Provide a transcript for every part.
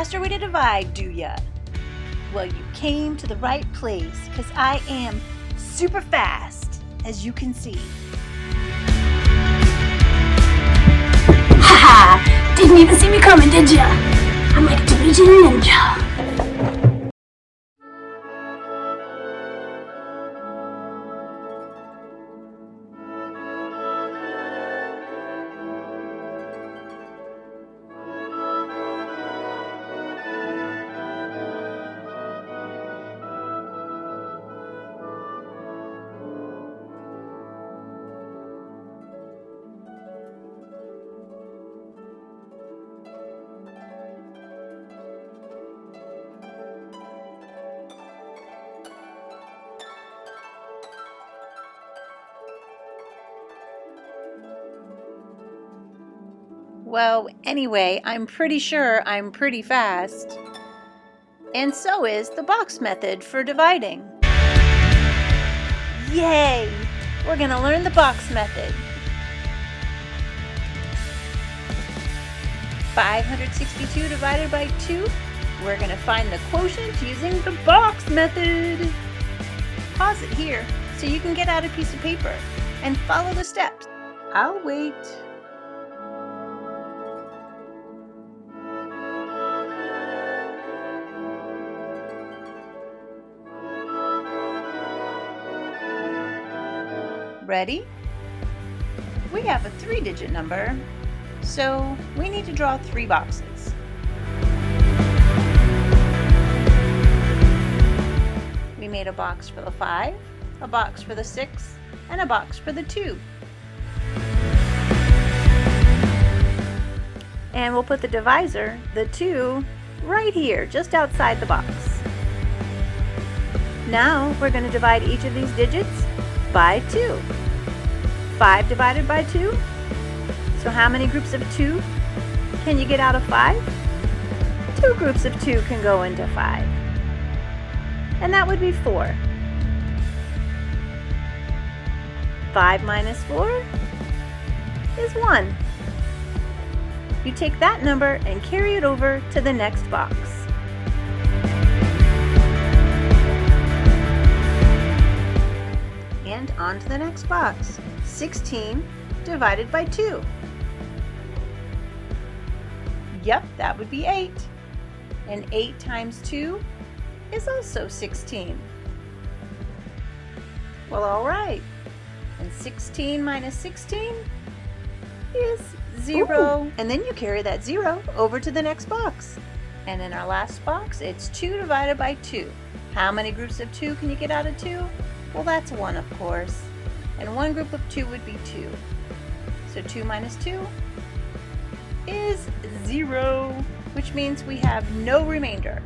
faster way to divide, do ya? Well, you came to the right place, because I am super fast, as you can see. Haha! Didn't even see me coming, did ya? I'm like a division ninja. Well, anyway, I'm pretty sure I'm pretty fast. And so is the box method for dividing. Yay! We're gonna learn the box method. 562 divided by 2. We're gonna find the quotient using the box method. Pause it here so you can get out a piece of paper and follow the steps. I'll wait. Ready? We have a 3-digit number, so we need to draw 3 boxes. We made a box for the 5, a box for the 6, and a box for the 2. And we'll put the divisor, the 2, right here, just outside the box. Now we're going to divide each of these digits by 2. 5 divided by 2. So how many groups of 2 can you get out of 5? 2 groups of 2 can go into 5. And that would be 4. 5 minus 4 is 1. You take that number and carry it over to the next box. And on to the next box. 16 divided by 2. Yep, that would be 8. And 8 times 2 is also 16. Well, all right. And 16 minus 16 is 0. Ooh. And then you carry that 0 over to the next box. And in our last box, it's 2 divided by 2. How many groups of 2 can you get out of 2? Well, that's 1, of course. And 1 group of 2 would be 2. So 2 minus 2 is 0, which means we have no remainder.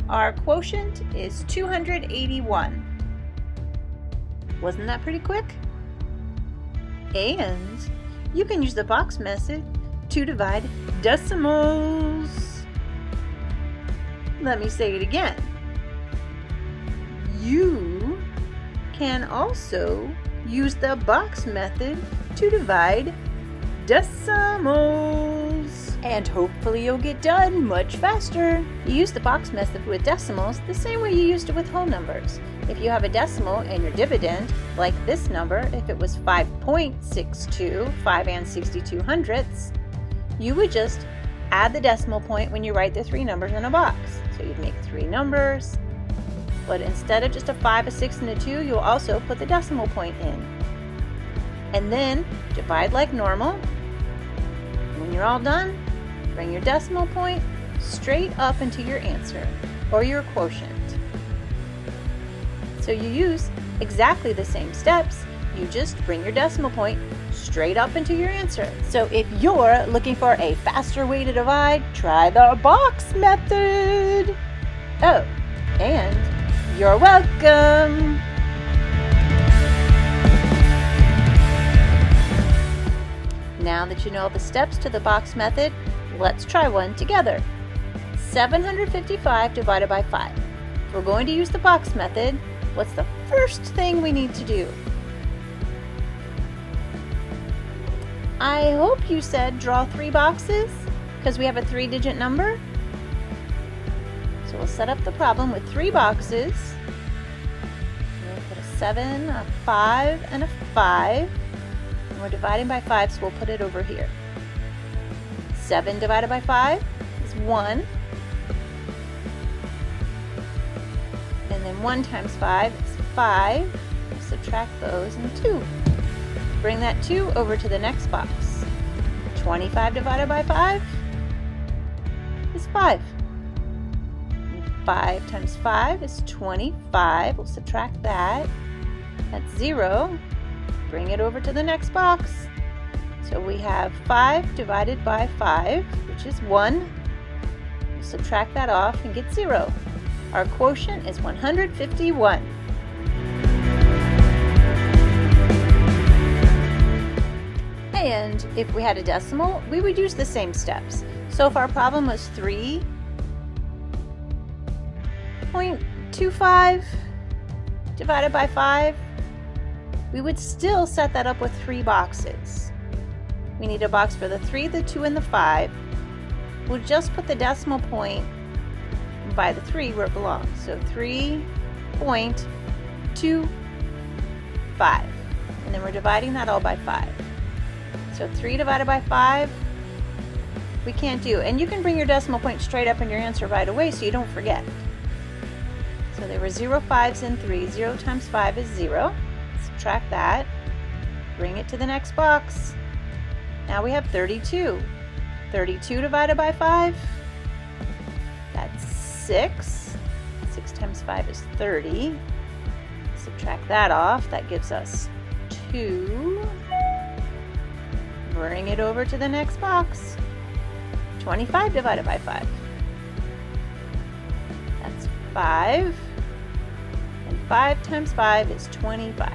Our quotient is 281. Wasn't that pretty quick? And you can use the box method to divide decimals. Let me say it again. You can also use the box method to divide decimals. And hopefully you'll get done much faster. You use the box method with decimals the same way you used it with whole numbers. If you have a decimal in your dividend, like this number, if it was 5.62, 5 and 62 hundredths, you would just add the decimal point when you write the 3 numbers in a box. So you'd make 3 numbers, but instead of just a 5, a 6, and a 2, you'll also put the decimal point in. And then divide like normal. When you're all done, bring your decimal point straight up into your answer, or your quotient. So you use exactly the same steps, you just bring your decimal point straight up into your answer. So if you're looking for a faster way to divide, try the box method. Oh, and you're welcome. Now that you know the steps to the box method, let's try one together. 755 divided by 5. If we're going to use the box method, what's the first thing we need to do? I hope you said draw 3 boxes, because we have a 3-digit number. So we'll set up the problem with 3 boxes. We'll put a 7, a 5, and a 5. And we're dividing by 5, so we'll put it over here. 7 divided by 5 is 1. And then 1 times 5 is 5. We'll subtract those and 2. Bring that 2 over to the next box. 25 divided by 5 is 5. And 5 times 5 is 25. We'll subtract that. That's 0. Bring it over to the next box. So we have 5 divided by 5, which is 1. We'll subtract that off and get 0. Our quotient is 151. And if we had a decimal, we would use the same steps. So if our problem was 3.25 divided by 5, we would still set that up with 3 boxes. We need a box for the 3, the 2, and the 5. We'll just put the decimal point by the 3 where it belongs. So 3.25. And then we're dividing that all by 5. So 3 divided by 5, we can't do. And you can bring your decimal point straight up in your answer right away so you don't forget. So there were 0 5s and 3. 0 times 5 is 0. Subtract that. Bring it to the next box. Now we have 32. 32 divided by 5, that's 6. 6 times 5 is 30. Subtract that off. That gives us 2. Bring it over to the next box. 25 divided by 5. That's 5. And 5 times 5 is 25.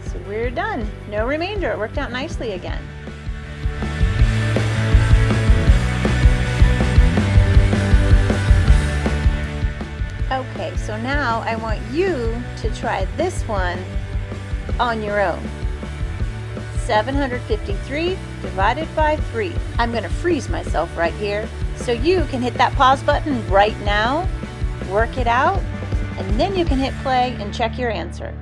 So we're done. No remainder. It worked out nicely again. Okay, so now I want you to try this one on your own. 753 divided by 3. I'm going to freeze myself right here so you can hit that pause button right now, work it out, and then you can hit play and check your answer.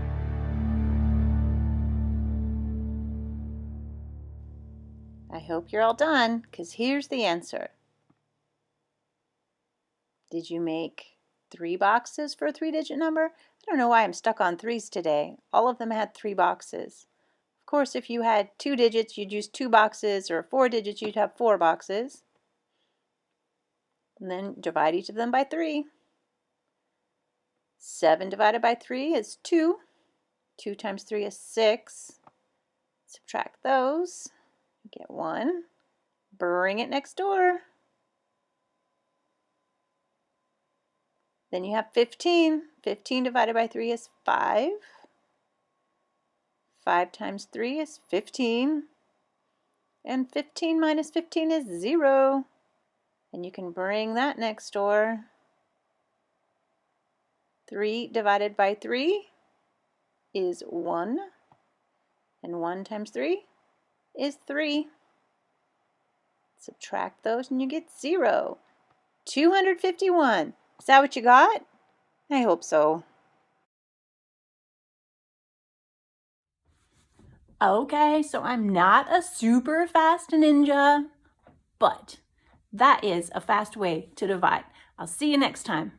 I hope you're all done, because here's the answer. Did you make 3 boxes for a 3-digit number? I don't know why I'm stuck on 3s today. All of them had 3 boxes. Of course, if you had 2 digits, you'd use 2 boxes, or 4 digits, you'd have 4 boxes. And then divide each of them by 3. 7 divided by 3 is 2. 2 times 3 is 6. Subtract those. Get 1. Bring it next door. Then you have 15. 15 divided by 3 is 5. 5 times 3 is 15. And 15 minus 15 is 0. And you can bring that next door. 3 divided by 3 is 1. And 1 times 3 is 3. Subtract those and you get 0. 251. Is that what you got? I hope so. Okay, so I'm not a super fast ninja, but that is a fast way to divide. I'll see you next time.